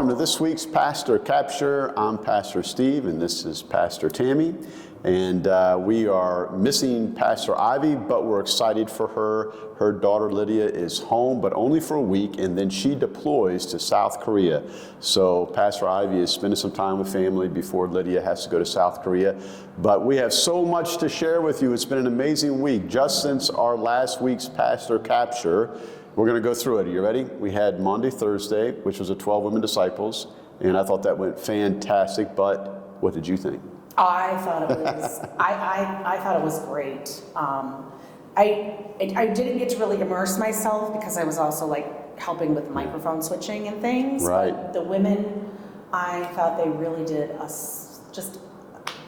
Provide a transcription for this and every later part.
welcome to this week's Pastor Capture. I'm Pastor Steve, and this is Pastor Tammy. And we are missing Pastor Ivy, but we're excited for her. Her daughter Lydia is home, but only for a week, and then she deploys to South Korea. So Pastor Ivy is spending some time with family before Lydia has to go to South Korea. But we have so much to share with you. It's been an amazing week. Just since our last week's Pastor Capture, we're going to go through it. Are you ready? We had Monday, Thursday, which was a 12 women disciples, and I thought that went fantastic. But what did you think? I thought it was. I thought it was great. I didn't get to really immerse myself because I was also like helping with microphone switching and things. Right. But the women, I thought they really did just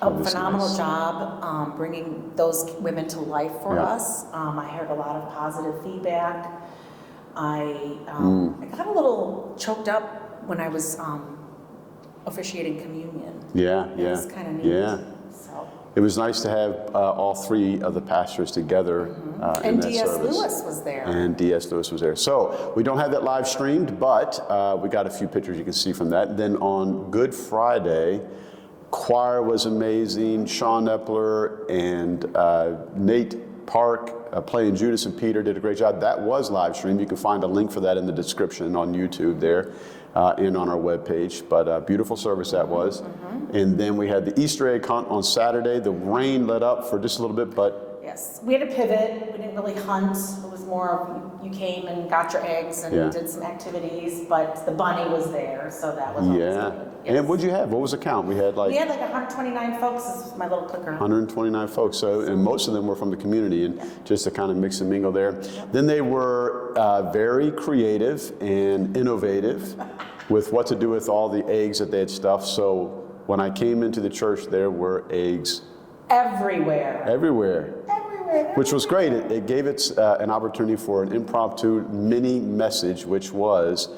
a phenomenal job bringing those women to life for us. I heard a lot of positive feedback. I got a little choked up when I was officiating communion. It was kind of neat. So. It was nice to have all three of the pastors together in that D.S. service. Lewis was there. And D.S. Lewis was there. So we don't have that live streamed, but we got a few pictures you can see from that. Then on Good Friday, choir was amazing. Sean Epler and Nate Park playing Judas and Peter did a great job. That was live streamed. You can find a link for that in the description on YouTube there. And on our webpage, but beautiful service that was. And then we had the Easter egg hunt on Saturday. The rain let up for just a little bit, but yes, we had a pivot. We didn't really hunt. It was more of you came and got your eggs and did some activities, but the bunny was there, so that was always good. Yes. And what'd you have? What was the count? We had like 129 folks. This is my little clicker. 129 folks. So, and most of them were from the community, and just to kind of mix and mingle there. Then they were very creative and innovative with what to do with all the eggs that they had stuffed. So when I came into the church, there were eggs everywhere. Which was great. It gave it an opportunity for an impromptu mini message, which was,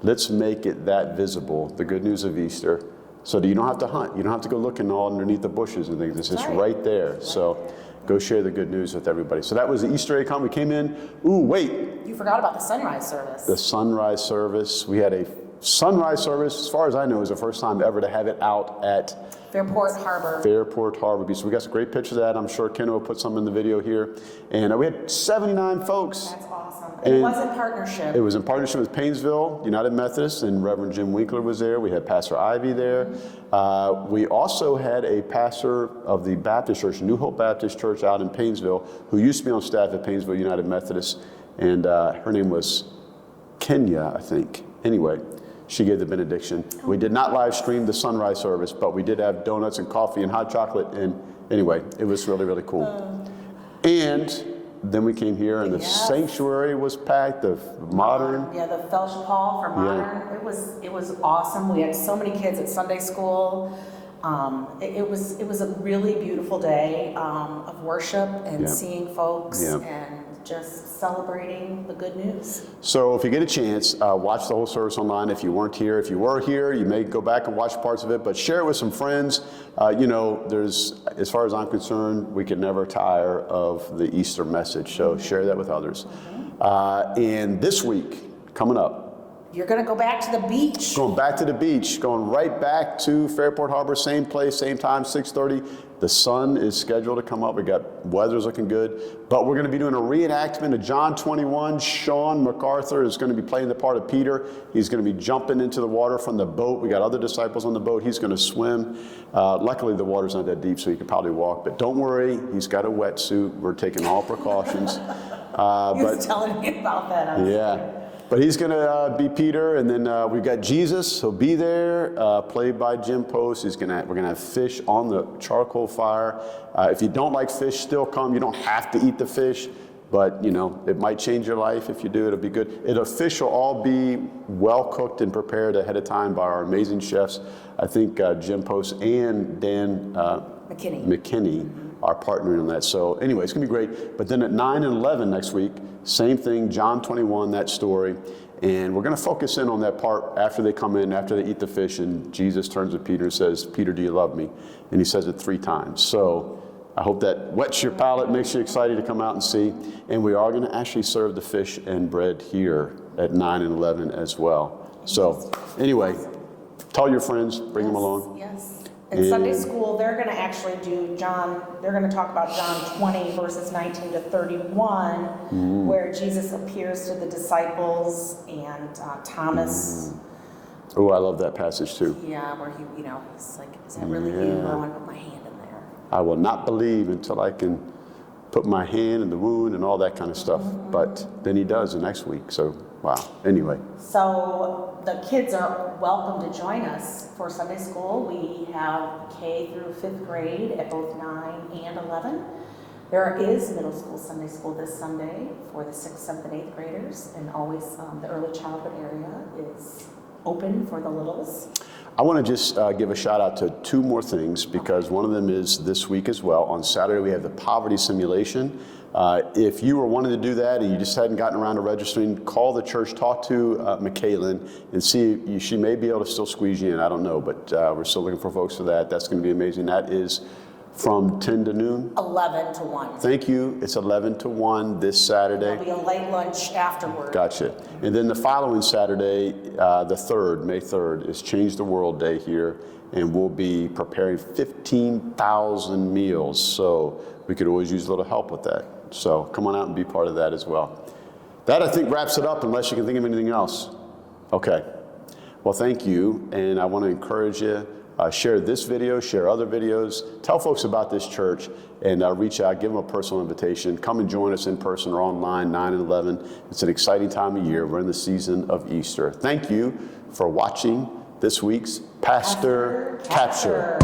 let's make it that visible, the good news of Easter, so that you don't have to hunt. You don't have to go looking all underneath the bushes and things. It's just right there. So go share the good news with everybody. So that was the Easter egg hunt. We came in. Ooh, wait. You forgot about the sunrise service. The sunrise service. We had a sunrise service, as far as I know, it was the first time ever to have it out at Fairport Harbor Beach. So we got some great pictures of that. I'm sure Ken will put some in the video here. And we had 79 folks. That's awesome. And it was in partnership. It was in partnership with Painesville United Methodist, and Reverend Jim Winkler was there. We had Pastor Ivy there. We also had a pastor of the Baptist Church, New Hope Baptist Church out in Painesville, who used to be on staff at Painesville United Methodist. And her name was Kenya, I think. Anyway, she gave the benediction. We did not live stream the sunrise service, but we did have donuts and coffee and hot chocolate. And anyway, it was really, really cool. And then we came here, and the sanctuary was packed. The modern, the fellowship hall for modern. It was awesome. We had so many kids at Sunday school. It was a really beautiful day of worship and seeing folks and just celebrating the good news. So if you get a chance, watch the whole service online. If you weren't here, if you were here, you may go back and watch parts of it, but share it with some friends. There's, as far as I'm concerned, we can never tire of the Easter message. So share that with others. And this week, coming up, you're going to go back to the beach. Going back to the beach, going right back to Fairport Harbor, same place, same time, 6:30. The sun is scheduled to come up. We got weather's looking good, but we're going to be doing a reenactment of John 21. Sean MacArthur is going to be playing the part of Peter. He's going to be jumping into the water from the boat. We got other disciples on the boat. He's going to swim. Luckily, the water's not that deep, so he can probably walk. But don't worry, he's got a wetsuit. We're taking all precautions. He was telling me about that. But he's going to be Peter, and then we've got Jesus. He'll be there, played by Jim Post. We're going to have fish on the charcoal fire. If you don't like fish, still come. You don't have to eat the fish, but it might change your life if you do. It'll be good. The fish will all be well cooked and prepared ahead of time by our amazing chefs. I think Jim Post and Dan McKinney are partnering on that. So anyway, it's going to be great. But then at 9 and 11 next week, same thing, John 21, that story. And we're going to focus in on that part after they come in, after they eat the fish, and Jesus turns to Peter and says, "Peter, do you love me?" And he says it 3 times. So I hope that whets your palate, makes you excited to come out and see. And we are going to actually serve the fish and bread here at 9 and 11 as well. So anyway, Tell your friends, bring them along. Yes. In Sunday school, they're going to actually do they're going to talk about John 20, verses 19 to 31, where Jesus appears to the disciples and Thomas. Oh, I love that passage too. Yeah, where he's like, is that really you? I want to put my hand in there. I will not believe until I can put my hand in the wound and all that kind of stuff. But then he does the next week. So, wow. Anyway. So the kids are welcome to join us for Sunday school. We have K through 5th grade at both 9 and 11. There is middle school Sunday school this Sunday for the 6th, 7th, and 8th graders. And always the early childhood area is open for the littles. I want to just give a shout out to 2 more things, because one of them is this week as well. On Saturday, we have the poverty simulation. If you were wanting to do that and you just hadn't gotten around to registering, call the church, talk to McKaylin, and see, she may be able to still squeeze you in. I don't know, but we're still looking for folks for that. That's going to be amazing. That is from 10 to noon? 11 to 1. Thank you. It's 11 to 1 this Saturday. There'll be a late lunch afterward. Gotcha. And then the following Saturday, the 3rd, May 3rd, is Change the World Day here, and we'll be preparing 15,000 meals. So we could always use a little help with that. So come on out and be part of that as well. That, I think, wraps it up, unless you can think of anything else. Okay. Well, thank you. And I want to encourage you, share this video, share other videos, tell folks about this church, and reach out, give them a personal invitation. Come and join us in person or online, 9 and 11. It's an exciting time of year. We're in the season of Easter. Thank you for watching this week's Pastor Capture.